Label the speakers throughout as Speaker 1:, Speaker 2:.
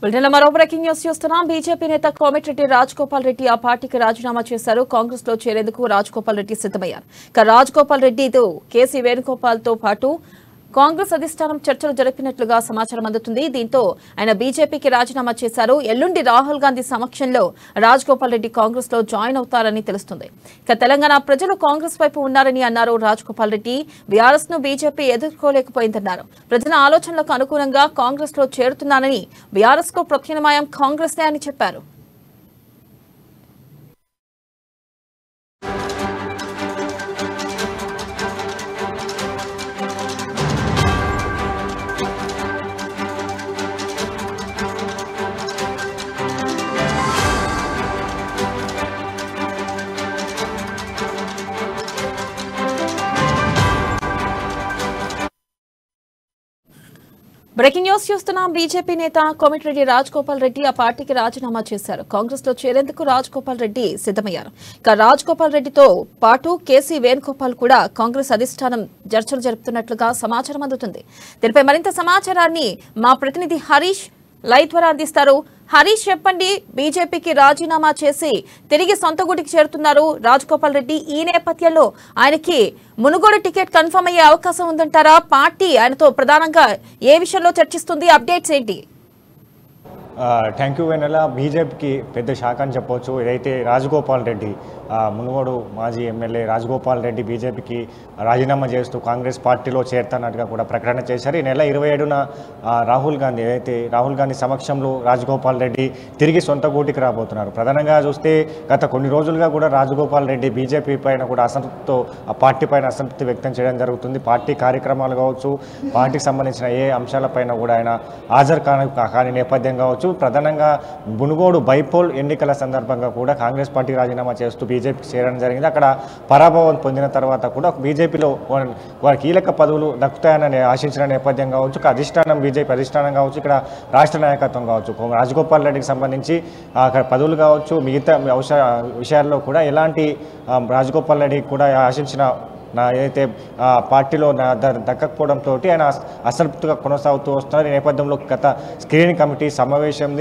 Speaker 1: మరో breaking news చూస్తున్నాం. BJP నేత కోమటిరెడ్డి రాజగోపాల్ రెడ్డి ఆ పార్టీకి రాజీనామా చేశారు. కాంగ్రెస్ లో చేరేందుకు రాజగోపాల్ రెడ్డి సిద్దమయ్యారు. రాజగోపాల్ రెడ్డితో కేసీ వేణుగోపాల్ తో పాటు కాంగ్రెస్ అధిష్టానం చర్చలు జరిపినట్లుగా సమాచారం అందుతుంది. దీంతో ఆయన బీజేపీకి రాజీనామా చేశారు. ఎల్లుండి రాహుల్ గాంధీ సమక్షంలో రాజగోపాల్ రెడ్డి కాంగ్రెస్ లో జాయిన్ అవుతారని తెలుస్తుంది. తెలంగాణ ప్రజలు కాంగ్రెస్ వైపు ఉన్నారని అన్నారు రాజగోపాల్ రెడ్డి. బీఆర్ఎస్ ను బీజేపీ ఎదుర్కోలేకపోయిందన్నారు. ప్రజల ఆలోచనలకు అనుగుణంగా కాంగ్రెస్ లో చేరుతున్నానని, బీఆర్ఎస్ కు ప్రత్యామ్నాయం కాంగ్రెసే అని చెప్పారు. బ్రేకింగ్ న్యూస్ చూస్తున్నాం. బీజేపీ నేత కోమటిరెడ్డి రాజగోపాల్ రెడ్డి ఆ పార్టీకి రాజీనామా చేశారు. కాంగ్రెస్ లో చేరేందుకు రాజగోపాల్ రెడ్డి సిద్దమయ్యారు. రాజగోపాల్ రెడ్డితో పాటు కేసీ వేణుగోపాల్ కూడా కాంగ్రెస్ అధిష్టానం చర్చలు జరుపుతున్నట్లుగా సమాచారం అందుతుంది. దీనిపై మరింత సమాచారాన్ని మా ప్రతినిధి హరీష్ లైవ్ ద్వారా అందిస్తారు. హరీష్, చెప్పండి, బీజేపీకి రాజీనామా చేసి తిరిగి సొంత గుడికి చేరుతున్నారు రాజగోపాల్ రెడ్డి. ఈ నేపథ్యంలో ఆయనకి మునుగోడు టికెట్ కన్ఫర్మ్ అయ్యే అవకాశం ఉందంటారా? పార్టీ ఆయనతో ప్రధానంగా ఏ విషయంలో చర్చిస్తుంది? అప్డేట్స్ ఏంటి?
Speaker 2: థ్యాంక్ యూ వెనెల. బీజేపీకి పెద్ద శాఖ అని చెప్పవచ్చు. ఏదైతే రాజగోపాల్ రెడ్డి మునుగోడు మాజీ ఎమ్మెల్యే రాజగోపాల్ రెడ్డి బీజేపీకి రాజీనామా చేస్తూ కాంగ్రెస్ పార్టీలో చేరుతున్నట్టుగా కూడా ప్రకటన చేశారు. ఈ నెల 27న రాహుల్ గాంధీ సమక్షంలో రాజగోపాల్ రెడ్డి తిరిగి సొంత గూటికి రాబోతున్నారు. ప్రధానంగా చూస్తే గత కొన్ని రోజులుగా కూడా రాజగోపాల్ రెడ్డి బీజేపీ పైన కూడా అసంతృప్తితో ఆ పార్టీ పైన అసంతృప్తి వ్యక్తం చేయడం జరుగుతుంది. పార్టీ కార్యక్రమాలు కావచ్చు, పార్టీకి సంబంధించిన ఏ అంశాలపైన కూడా ఆయన హాజరు కాని నేపథ్యం కావచ్చు. ప్రధానంగా మునుగోడు బైపోల్ ఎన్నికల సందర్భంగా కూడా కాంగ్రెస్ పార్టీ రాజీనామా చేస్తూ బీజేపీకి చేరడం జరిగింది. అక్కడ పరాభవం పొందిన తర్వాత కూడా బీజేపీలో వారి కీలక పదవులు దక్కుతాయని ఆశించిన నేపథ్యం కావచ్చు, బీజేపీ అధిష్టానం కావచ్చు, ఇక్కడ రాష్ట్ర నాయకత్వం కావచ్చు, రాజగోపాల్ రెడ్డికి సంబంధించి అక్కడ పదవులు కావచ్చు, మిగతా విషయాల్లో కూడా ఎలాంటి రాజగోపాల్ రెడ్డికి కూడా ఆశించిన ఏదైతే పార్టీలో దక్కకపోవడంతో ఆయన అసంతృప్తిగా కొనసాగుతూ వస్తున్నారు. ఈ నేపథ్యంలో గత స్క్రీనింగ్ కమిటీ సమావేశం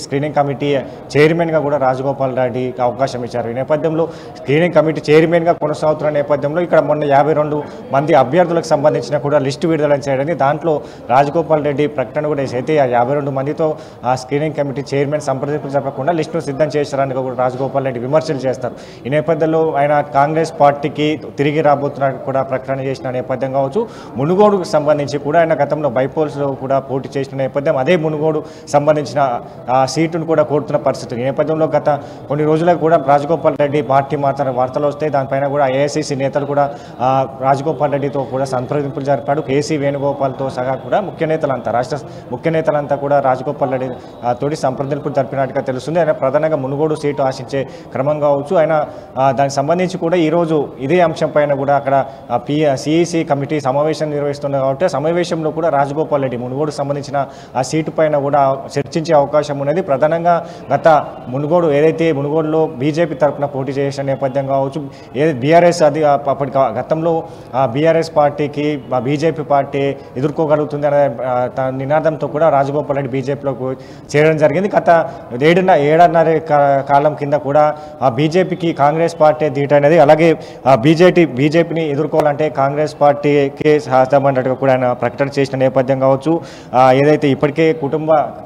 Speaker 2: స్క్రీనింగ్ కమిటీ చైర్మన్గా కూడా రాజగోపాల్ రెడ్డికి అవకాశం ఇచ్చారు. ఈ నేపథ్యంలో స్క్రీనింగ్ కమిటీ చైర్మన్గా కొనసాగుతున్న నేపథ్యంలో ఇక్కడ మొన్న 52 మంది అభ్యర్థులకు సంబంధించిన కూడా లిస్టు విడుదల చేయడం, దాంట్లో రాజగోపాల్ రెడ్డి ప్రకటన కూడా అయితే ఆ 52 మందితో ఆ స్క్రీనింగ్ కమిటీ చైర్మన్ సంప్రదింపులు జరపకుండా లిస్టును సిద్ధం చేశారని కూడా రాజగోపాల్ రెడ్డి విమర్శలు చేస్తారు. ఈ నేపథ్యంలో ఆయన కాంగ్రెస్ పార్టీకి తిరిగి రాబోతున్నట్టు కూడా ప్రకటన చేసిన నేపథ్యం కావచ్చు. మునుగోడుకు సంబంధించి కూడా ఆయన గతంలో బైపోల్స్లో కూడా పోటీ చేసిన నేపథ్యం, అదే మునుగోడు సంబంధించిన సీటును కూడా కోరుతున్న పరిస్థితి. ఈ నేపథ్యంలో గత కొన్ని రోజులకు కూడా రాజగోపాల్ రెడ్డి పార్టీ మాత్రం వార్తలు వస్తాయి. దానిపైన కూడా ఏఐసీసీ నేతలు కూడా రాజగోపాల్ రెడ్డితో కూడా సంప్రదింపులు జరిపాడు. కేసీ వేణుగోపాల్తో సహా కూడా రాష్ట్ర ముఖ్య నేతలంతా కూడా రాజగోపాల్ రెడ్డి తోటి సంప్రదింపులు జరిపినట్టుగా తెలుస్తుంది. ఆయన ప్రధానంగా మునుగోడు సీటు ఆశించే క్రమం కావచ్చు. ఆయన దానికి సంబంధించి కూడా ఈరోజు ఇదే అంశం పైన కూడా అక్కడ సిఈసి కమిటీ సమావేశం నిర్వహిస్తున్నారు కాబట్టి సమావేశంలో కూడా రాజగోపాల్ రెడ్డి మునుగోడుకు సంబంధించిన ఆ సీటు పైన కూడా చర్చించే అవకాశం ఉన్నది. ప్రధానంగా గత ఏదైతే మునుగోడులో బీజేపీ తరఫున పోటీ చేసిన నేపథ్యం కావచ్చు, ఏదైతే బీఆర్ఎస్ అప్పటి గతంలో బీఆర్ఎస్ పార్టీకి బీజేపీ పార్టీ ఎదుర్కోగలుగుతుంది అనే నినాదంతో కూడా రాజగోపాల్ రెడ్డి బీజేపీలోకి చేరడం జరిగింది. గత ఏడున్నర కాలం కింద కూడా ఆ బీజేపీకి కాంగ్రెస్ పార్టీ ధీటైనది. అలాగే బీజేపీని ఎదుర్కోవాలంటే కాంగ్రెస్ పార్టీకి సాధ్యమన్నట్టుగా కూడా ఆయన ప్రకటన చేసిన నేపథ్యం కావచ్చు. ఏదైతే ఇప్పటికే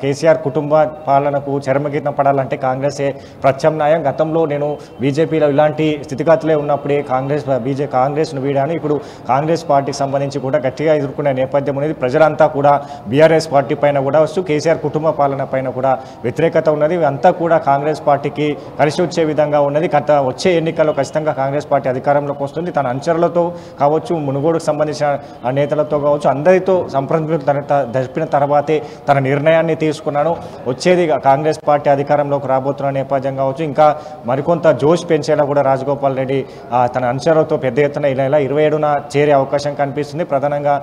Speaker 2: కేసీఆర్ కుటుంబ పాలనకు చరమగీతం పడాలంటే కాంగ్రెసే ప్రత్యామ్నాయం. గతంలో నేను బీజేపీలో ఇలాంటి స్థితిగతులే ఉన్నప్పుడే కాంగ్రెస్ను వీడాను. ఇప్పుడు కాంగ్రెస్ పార్టీకి సంబంధించి కూడా గట్టిగా ఎదుర్కొనే నేపథ్యం అనేది. ప్రజలంతా కూడా బీఆర్ఎస్ పార్టీ పైన కూడా వస్తూ కేసీఆర్ కుటుంబ పాలన పైన కూడా వ్యతిరేకత ఉన్నది. అంతా కూడా కాంగ్రెస్ పార్టీకి కలిసి వచ్చే విధంగా ఉన్నది. వచ్చే ఎన్నికల్లో ఖచ్చితంగా కాంగ్రెస్ పార్టీ అధికారంలోకి వస్తుంది. తన అంచనలతో కావచ్చు, మునుగోడుకు సంబంధించిన నేతలతో కావచ్చు, అందరితో సంప్రదింపులు జరిపిన తర్వాతే తన నిర్ణయాన్ని తీసుకున్నాను. వచ్చేది కాంగ్రెస్ పార్టీ అధికారంలోకి రాబోతున్న నేపథ్యం కావచ్చు. ఇంకా మరికొంత జోష్ పెంచేలా కూడా రాజగోపాల్ రెడ్డి తన అంచనాలతో పెద్ద ఎత్తున ఈ నెల 27న చేరే అవకాశం కనిపిస్తుంది. ప్రధానంగా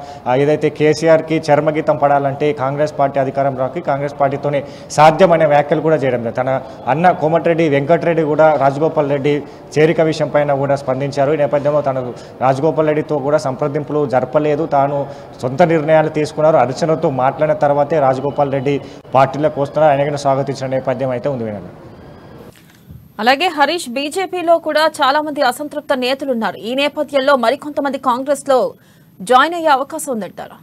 Speaker 2: ఏదైతే కేసీఆర్కి చర్మగీతం పడాలంటే కాంగ్రెస్ పార్టీ అధికారంలోకి కాంగ్రెస్ పార్టీతోనే సాధ్యమనే వ్యాఖ్యలు కూడా చేయడం లేదు. తన అన్న కోమటిరెడ్డి వెంకటరెడ్డి కూడా రాజగోపాల్ రెడ్డి చేరిక విషయం పైన కూడా స్పందించారు. ఈ నేపథ్యంలో తన తాను రాజగోపాల్ రెడ్డితో కూడా సంప్రదింపులు జరపలేదు, తాను సొంత నిర్ణయాలు తీసుకున్నారు, అర్చనతో మాట్లాడిన తర్వాతే రాజగోపాల్ రెడ్డి పార్టీలోకి వస్తున్నారు, ఆయనకి స్వాగతించిన నేపథ్యం అయితే ఉంది వినోద్.
Speaker 1: అలాగే హరీష్, బీజేపీలో కూడా చాలా మంది అసంతృప్త నేతలు ఉన్నారు. ఈ నేపథ్యంలో మరికొంతమంది కాంగ్రెస్ లో జాయిన్ అయ్యే అవకాశం ఉందంటారా?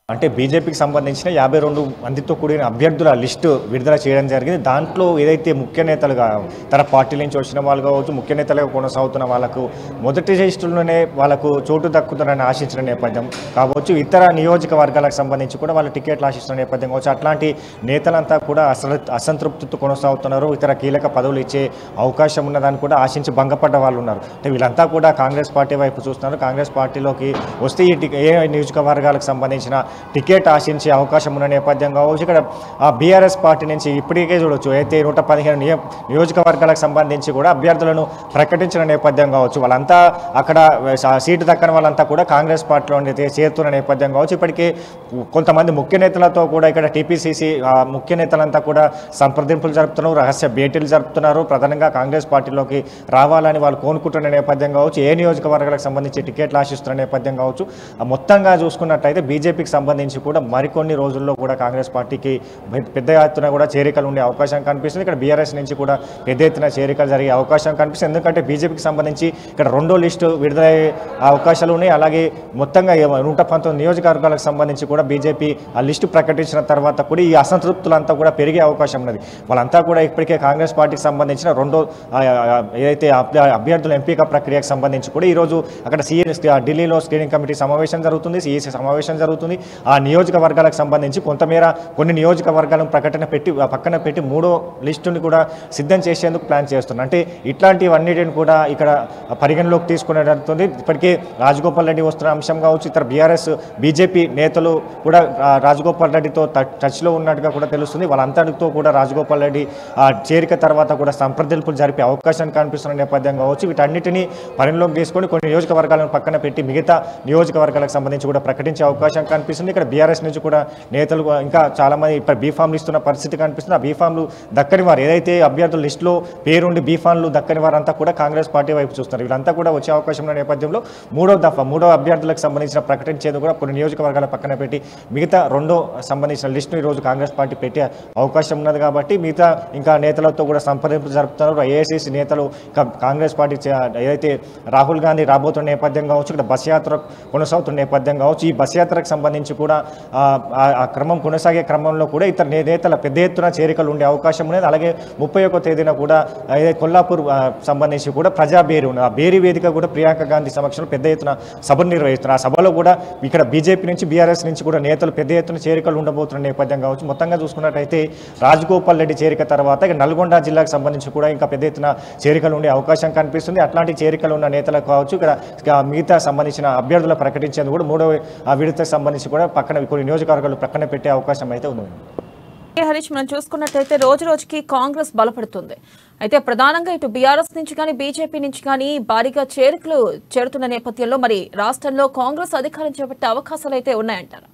Speaker 2: అంటే బీజేపీకి సంబంధించిన 52 మందితో కూడిన అభ్యర్థుల లిస్టు విడుదల చేయడం జరిగింది. దాంట్లో ఏదైతే ముఖ్య నేతలుగా తన పార్టీ నుంచి వచ్చిన వాళ్ళు కావచ్చు, ముఖ్య నేతలుగా కొనసాగుతున్న వాళ్ళకు మొదటి లిస్టులోనే వాళ్ళకు చోటు దక్కుతుందని ఆశించిన నేపథ్యం కావచ్చు, ఇతర నియోజకవర్గాలకు సంబంధించి కూడా వాళ్ళు టికెట్లు ఆశిస్తున్న నేపథ్యం కావచ్చు, అట్లాంటి నేతలంతా కూడా అసంతృప్తితో కొనసాగుతున్నారు. ఇతర కీలక పదవులు ఇచ్చే అవకాశం ఉన్నదాన్ని కూడా ఆశించి భంగపడ్డ వాళ్ళు ఉన్నారు. అంటే వీళ్ళంతా కూడా కాంగ్రెస్ పార్టీ వైపు చూస్తున్నారు. కాంగ్రెస్ పార్టీలోకి వస్తే ఏ నియోజకవర్గాలకు సంబంధించిన టికెట్ ఆశించే అవకాశం ఉన్న నేపథ్యం కావచ్చు. ఇక్కడ బీఆర్ఎస్ పార్టీ నుంచి ఇప్పటికే చూడొచ్చు అయితే 115 నియోజకవర్గాలకు సంబంధించి కూడా అభ్యర్థులను ప్రకటించిన నేపథ్యం కావచ్చు. వాళ్ళంతా అక్కడ సీటు దక్కని వాళ్ళంతా కూడా కాంగ్రెస్ పార్టీలో చేరుతున్న నేపథ్యం కావచ్చు. ఇప్పటికే కొంతమంది ముఖ్య నేతలతో కూడా ఇక్కడ టీపీసీసీ ముఖ్య నేతలంతా కూడా సంప్రదింపులు జరుపుతున్నారు, రహస్య భేటీలు జరుపుతున్నారు. ప్రధానంగా కాంగ్రెస్ పార్టీలోకి రావాలని వాళ్ళు కోరుకుంటున్న నేపథ్యం కావచ్చు. ఏ నియోజకవర్గాలకు సంబంధించి టికెట్లు ఆశిస్తున్న నేపథ్యం కావచ్చు. మొత్తంగా చూసుకున్నట్టయితే బీజేపీకి సంబంధించి కూడా మరికొన్ని రోజుల్లో కూడా కాంగ్రెస్ పార్టీకి పెద్ద ఎత్తున కూడా చేరికలు ఉండే అవకాశం కనిపిస్తుంది. ఇక్కడ బీఆర్ఎస్ నుంచి కూడా పెద్ద ఎత్తున చేరికలు జరిగే అవకాశం కనిపిస్తుంది. ఎందుకంటే బీజేపీకి సంబంధించి ఇక్కడ రెండో లిస్టు విడుదలయ్యే అవకాశాలు ఉన్నాయి. అలాగే మొత్తంగా 119 నియోజకవర్గాలకు సంబంధించి కూడా బీజేపీ ఆ లిస్టు ప్రకటించిన తర్వాత కూడా ఈ అసంతృప్తులంతా కూడా పెరిగే అవకాశం ఉన్నది. వాళ్ళంతా కూడా ఇప్పటికే కాంగ్రెస్ పార్టీకి సంబంధించిన రెండో ఏదైతే అభ్యర్థుల ఎంపిక ప్రక్రియకు సంబంధించి కూడా ఈరోజు అక్కడ ఢిల్లీలో స్క్రీనింగ్ కమిటీ సమావేశం జరుగుతుంది, సిఈసీ సమావేశం జరుగుతుంది. ఆ నియోజకవర్గాలకు సంబంధించి కొంతమేర కొన్ని నియోజకవర్గాలను పక్కన పెట్టి మూడో లిస్టుని కూడా సిద్ధం చేసేందుకు ప్లాన్ చేస్తున్నారు. అంటే ఇట్లాంటివన్నిటిని కూడా ఇక్కడ పరిగణలోకి తీసుకునే జరుగుతుంది. ఇప్పటికే రాజగోపాల్ రెడ్డి వస్తున్న అంశం కావచ్చు, ఇతర బీజేపీ నేతలు కూడా రాజగోపాల్ రెడ్డితో టచ్లో ఉన్నట్టుగా కూడా తెలుస్తుంది. వాళ్ళంతటితో కూడా రాజగోపాల్ రెడ్డి చేరిక తర్వాత కూడా సంప్రదింపులు జరిపే అవకాశం కనిపిస్తున్న నేపథ్యం కావచ్చు. వీటన్నిటిని పరిగణలోకి తీసుకొని కొన్ని నియోజకవర్గాలను పక్కన పెట్టి మిగతా నియోజకవర్గాలకు సంబంధించి కూడా ప్రకటించే అవకాశం కనిపిస్తుంది. ఇక్కడ బీఆర్ఎస్ నుంచి కూడా నేతలు ఇంకా చాలామంది ఇప్పుడు బీఫామ్లు ఇస్తున్న పరిస్థితి కనిపిస్తుంది. ఆ బీఫామ్లు దక్కని వారు ఏదైతే అభ్యర్థుల లిస్టులో పేరుండి బీఫామ్లు దక్కని వారంతా కూడా కాంగ్రెస్ పార్టీ వైపు చూస్తున్నారు. వీళ్ళంతా కూడా వచ్చే అవకాశం ఉన్న నేపథ్యంలో మూడో అభ్యర్థులకు సంబంధించిన ప్రకటించేందుకు కూడా కొన్ని నియోజకవర్గాల పక్కన పెట్టి మిగతా రెండో సంబంధించిన లిస్టును ఈరోజు కాంగ్రెస్ పార్టీ పెట్టే అవకాశం ఉన్నది. కాబట్టి మిగతా ఇంకా నేతలతో కూడా సంప్రదింపులు జరుపుతున్నారు. ఏఐసీసీ నేతలు కాంగ్రెస్ పార్టీ ఏదైతే రాహుల్ గాంధీ రాబోతున్న నేపథ్యం కావచ్చు, ఇక్కడ బస్ యాత్ర కొనసాగుతున్న నేపథ్యం కావచ్చు. ఈ బస్ యాత్రకు సంబంధించి కూడా ఆ క్రమం కొనసాగే క్రమంలో కూడా ఇతర నేతల పెద్ద ఎత్తున చేరికలు ఉండే అవకాశం ఉన్నది. అలాగే 31వ తేదీన కూడా కొల్లాపూర్ సంబంధించి కూడా ప్రజా బేరీ ఉన్నది. ఆ బేరీ వేదిక కూడా ప్రియాంక గాంధీ సమక్షంలో పెద్ద ఎత్తున సభను నిర్వహిస్తున్నారు. ఆ సభలో కూడా ఇక్కడ బీజేపీ నుంచి బీఆర్ఎస్ నుంచి కూడా నేతలు పెద్ద ఎత్తున చేరికలు ఉండబోతున్న నేపథ్యం కావచ్చు. మొత్తంగా చూసుకున్నట్టయితే రాజగోపాల్ రెడ్డి చేరిక తర్వాత ఇక నల్గొండ జిల్లాకు సంబంధించి కూడా ఇంకా పెద్ద ఎత్తున చేరికలు ఉండే అవకాశం కనిపిస్తుంది. అట్లాంటి చేరికలు ఉన్న నేతలకు కావచ్చు, ఇక్కడ మిగతా సంబంధించిన అభ్యర్థులు ప్రకటించేందుకు కూడా మూడవ విడతకు సంబంధించి కూడా కొన్ని నియోజకవర్గాలు పక్కన పెట్టే అవకాశం అయితే ఉంది.
Speaker 1: హరీష్, మనం చూసుకున్నట్టయితే రోజు రోజుకి కాంగ్రెస్ బలపడుతుంది. అయితే ప్రధానంగా ఇటు బీఆర్ఎస్ నుంచి కానీ బీజేపీ నుంచి కానీ భారీగా చేరికలు చేరుతున్న నేపథ్యంలో మరి రాష్ట్రంలో కాంగ్రెస్ అధికారం చేపట్టే అవకాశాలు అయితే ఉన్నాయంటారు?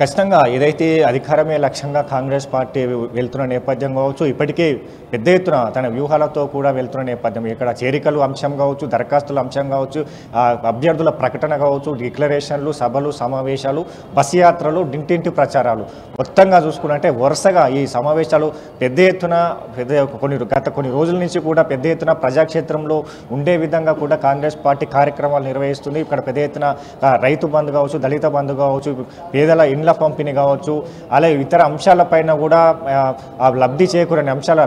Speaker 2: ఖచ్చితంగా ఏదైతే అధికారమే లక్ష్యంగా కాంగ్రెస్ పార్టీ వెళ్తున్న నేపథ్యం కావచ్చు, ఇప్పటికే పెద్ద ఎత్తున తన వ్యూహాలతో కూడా వెళ్తున్న నేపథ్యం, ఇక్కడ చేరికలు అంశం కావచ్చు, దరఖాస్తుల అంశం కావచ్చు, అభ్యర్థుల ప్రకటన కావచ్చు, డిక్లరేషన్లు, సభలు, సమావేశాలు, బస్ యాత్రలు, ఇంటింటి ప్రచారాలు, మొత్తంగా చూసుకున్నట్టే వరుసగా ఈ సమావేశాలు పెద్ద ఎత్తున గత కొన్ని రోజుల నుంచి కూడా పెద్ద ఎత్తున ప్రజాక్షేత్రంలో ఉండే విధంగా కూడా కాంగ్రెస్ పార్టీ కార్యక్రమాలు నిర్వహిస్తుంది. ఇక్కడ పెద్ద ఎత్తున రైతు బంధు కావచ్చు, దళిత బంధు కావచ్చు, పేదల ఇండ్ల పంపిణీ కావచ్చు, అలాగే ఇతర అంశాలపైన కూడా లబ్ధి చేకూరని అంశాల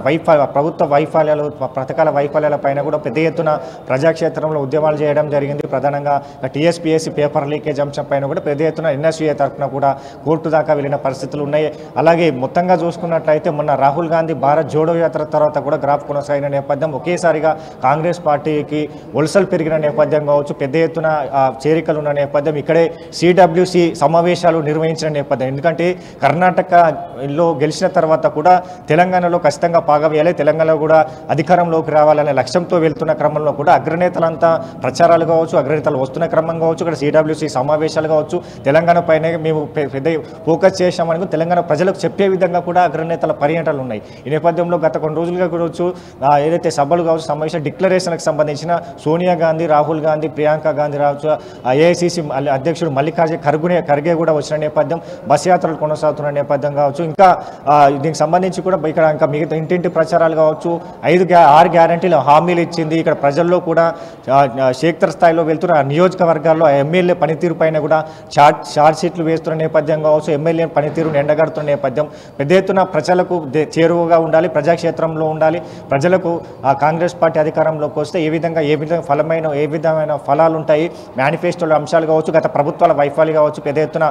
Speaker 2: ప్రభుత్వ వైఫల్యాలు, పథకాల వైఫల్యాలపైన కూడా పెద్ద ఎత్తున ప్రజాక్షేత్రంలో ఉద్యమాలు చేయడం జరిగింది. ప్రధానంగా టీఎస్పీఎస్సీ పేపర్ లీకేజ్ అంశం పైన కూడా పెద్ద ఎత్తున ఎన్ఎస్యూఏ తరఫున కూడా కోర్టు దాకా వెళ్ళిన పరిస్థితులు ఉన్నాయి. అలాగే మొత్తంగా చూసుకున్నట్లయితే మొన్న రాహుల్ గాంధీ భారత్ జోడో యాత్ర తర్వాత కూడా గ్రాఫ్ కొనసాగిన నేపథ్యం, ఒకేసారిగా కాంగ్రెస్ పార్టీకి వలసలు పెరిగిన నేపథ్యం కావచ్చు, పెద్ద ఎత్తున చేరికలు ఉన్న నేపథ్యం, ఇక్కడే సిడబ్ల్యూసి సమావేశాలు నిర్వహించిన ఇచ్చిన నేపథ్యం. ఎందుకంటే కర్ణాటకలో గెలిచిన తర్వాత కూడా తెలంగాణలో ఖచ్చితంగా పాగవేయాలి, తెలంగాణలో కూడా అధికారంలోకి రావాలనే లక్ష్యంతో వెళ్తున్న క్రమంలో కూడా అగ్రనేతలంతా ప్రచారాలు కావచ్చు, అగ్రనేతలు వస్తున్న క్రమం కావచ్చు, ఇక్కడ సిడబ్ల్యూసీ సమావేశాలు కావచ్చు, తెలంగాణ పైన మేము పెద్ద ఫోకస్ చేశామని తెలంగాణ ప్రజలకు చెప్పే విధంగా కూడా అగ్రనేతల పర్యటనలు ఉన్నాయి. ఈ నేపథ్యంలో గత కొన్ని రోజులుగా కూడవచ్చు ఏదైతే సభలు కావచ్చు, సమావేశ డిక్లరేషన్కి సంబంధించిన సోనియా గాంధీ, రాహుల్ గాంధీ, ప్రియాంక గాంధీ రావచ్చు, ఏఐసిసి అధ్యక్షుడు మల్లికార్జున ఖర్గే కూడా వచ్చిన నేపథ్యం, బస్ యాత్రలు కొనసాగుతున్న నేపథ్యం కావచ్చు, ఇంకా దీనికి సంబంధించి కూడా ఇక్కడ ఇంకా మిగతా ఇంటింటి ప్రచారాలు కావచ్చు, 6 గ్యారంటీలు హామీలు ఇచ్చింది. ఇక్కడ ప్రజల్లో కూడా క్షేత్ర స్థాయిలో వెళ్తున్న నియోజకవర్గాల్లో ఎమ్మెల్యే పనితీరు పైన కూడా చార్జ్ షీట్లు వేస్తున్న నేపథ్యం కావచ్చు, ఎమ్మెల్యే పనితీరును ఎండగడుతున్న నేపథ్యం, పెద్ద ఎత్తున ప్రజలకు చేరువగా ఉండాలి, ప్రజాక్షేత్రంలో ఉండాలి, ప్రజలకు కాంగ్రెస్ పార్టీ అధికారంలోకి వస్తే ఏ విధంగా ఏ విధమైన ఫలాలు ఉంటాయి, మేనిఫెస్టోలో అంశాలు కావచ్చు, గత ప్రభుత్వాల వైఫల్యం కావచ్చు, పెద్ద ఎత్తున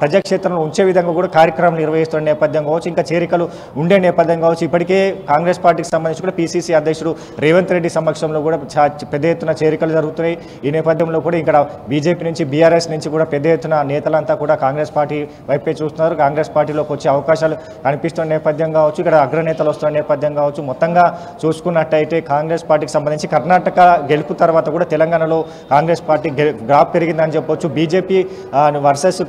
Speaker 2: ప్రజాక్షేత్రంలో ఉంచే విధంగా కూడా కార్యక్రమం నిర్వహిస్తున్న నేపథ్యం కావచ్చు, ఇంకా చేరికలు ఉండే నేపథ్యం కావచ్చు. ఇప్పటికే కాంగ్రెస్ పార్టీకి సంబంధించి కూడా పిసిసి అధ్యక్షుడు రేవంత్ రెడ్డి సమక్షంలో కూడా పెద్ద ఎత్తున చేరికలు జరుగుతున్నాయి. ఈ నేపథ్యంలో కూడా ఇక్కడ బీజేపీ నుంచి, బీఆర్ఎస్ నుంచి కూడా పెద్ద ఎత్తున నేతలంతా కూడా కాంగ్రెస్ పార్టీ వైపే చూస్తున్నారు. కాంగ్రెస్ పార్టీలోకి వచ్చే అవకాశాలు కనిపిస్తున్న నేపథ్యం కావచ్చు, ఇక్కడ అగ్రనేతలు వస్తున్న నేపథ్యం కావచ్చు. మొత్తంగా చూసుకున్నట్టయితే కాంగ్రెస్ పార్టీకి సంబంధించి కర్ణాటక గెలుపు తర్వాత కూడా తెలంగాణలో కాంగ్రెస్ పార్టీ గ్రాఫ్ పెరిగిందని చెప్పొచ్చు. బీజేపీ వర్సెస్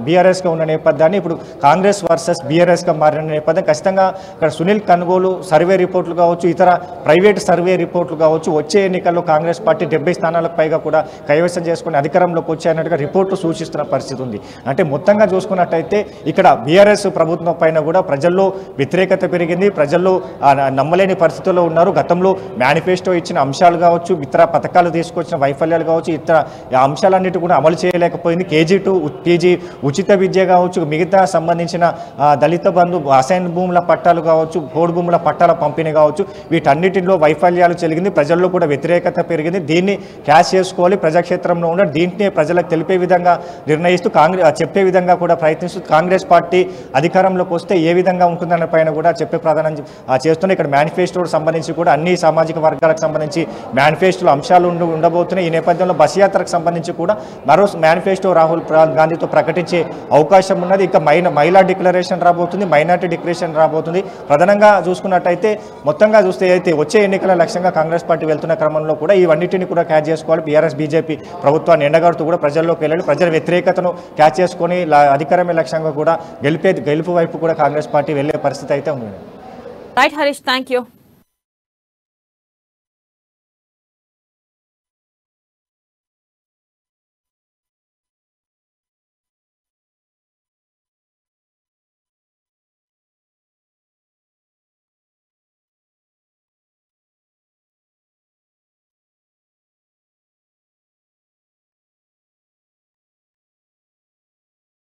Speaker 2: బీఆర్ఎస్గా ఉన్న నేపథ్యాన్ని ఇప్పుడు కాంగ్రెస్ వర్సెస్ బీఆర్ఎస్గా మారిన నేపథ్యం. ఖచ్చితంగా ఇక్కడ సునీల్ కనుగోలు సర్వే రిపోర్ట్లు కావచ్చు, ఇతర ప్రైవేట్ సర్వే రిపోర్ట్లు కావచ్చు, వచ్చే ఎన్నికల్లో కాంగ్రెస్ పార్టీ 70 స్థానాలకు పైగా కూడా కైవసం చేసుకుని అధికారంలోకి వచ్చాయన్నట్టుగా రిపోర్ట్లు సూచిస్తున్న పరిస్థితి ఉంది. అంటే మొత్తంగా చూసుకున్నట్టయితే ఇక్కడ బీఆర్ఎస్ ప్రభుత్వం పైన కూడా ప్రజల్లో వ్యతిరేకత పెరిగింది, ప్రజల్లో నమ్మలేని పరిస్థితుల్లో ఉన్నారు. గతంలో మేనిఫెస్టో ఇచ్చిన అంశాలు కావచ్చు, ఇతర పథకాలు తీసుకొచ్చిన వైఫల్యాలు కావచ్చు, ఇతర అంశాలన్నిటి కూడా అమలు చేయలేకపోయింది. కేజీ టు పీజీ ఉచిత విద్య కావచ్చు, మిగతా సంబంధించిన దళిత బంధు అసైన్ భూముల పట్టాలు కావచ్చు, పోడు భూముల పట్టాల పంపిణీ కావచ్చు, వీటన్నిటిలో వైఫల్యాలు చెలిగింది, ప్రజల్లో కూడా వ్యతిరేకత పెరిగింది. దీన్ని క్యాష్ చేసుకోవాలి, ప్రజాక్షేత్రంలో ఉన్న దీంట్ని ప్రజలకు తెలిపే విధంగా నిర్ణయిస్తూ చెప్పే విధంగా కూడా ప్రయత్నిస్తూ కాంగ్రెస్ పార్టీ అధికారంలోకి వస్తే ఏ విధంగా ఉంటుందన్న పైన కూడా చెప్పే ప్రాధాన్యం చేస్తుంది. ఇక్కడ మేనిఫెస్టోకి సంబంధించి కూడా అన్ని సామాజిక వర్గాలకు సంబంధించి మేనిఫెస్టోలో అంశాలు ఉండబోతున్నాయి. ఈ నేపథ్యంలో బస్ యాత్రకు సంబంధించి కూడా మరో మేనిఫెస్టో రాహుల్ గాంధీతో ప్రకటించే అవకాశం ఉన్నది. ఇక మహిళా డిక్లరేషన్ రాబోతుంది, మైనార్టీ డిక్లరేషన్ రాబోతుంది. ప్రధానంగా చూసుకున్నట్టయితే మొత్తంగా చూస్తే అయితే వచ్చే ఎన్నికల లక్ష్యంగా కాంగ్రెస్ పార్టీ వెళ్తున్న క్రమంలో కూడా ఇవన్నిటిని కూడా క్యాచ్ చేసుకోవాలి. బీఆర్ఎస్ బీజేపీ ప్రభుత్వాన్ని ఎండగడుతూ కూడా ప్రజల్లోకి వెళ్ళాలి, ప్రజల వ్యతిరేకతను క్యాచ్ చేసుకొని అధికారమే లక్ష్యంగా కూడా గెలుపు వైపు కూడా కాంగ్రెస్ పార్టీ వెళ్లే పరిస్థితి అయితే ఉంది.
Speaker 1: Right Harish, thank you.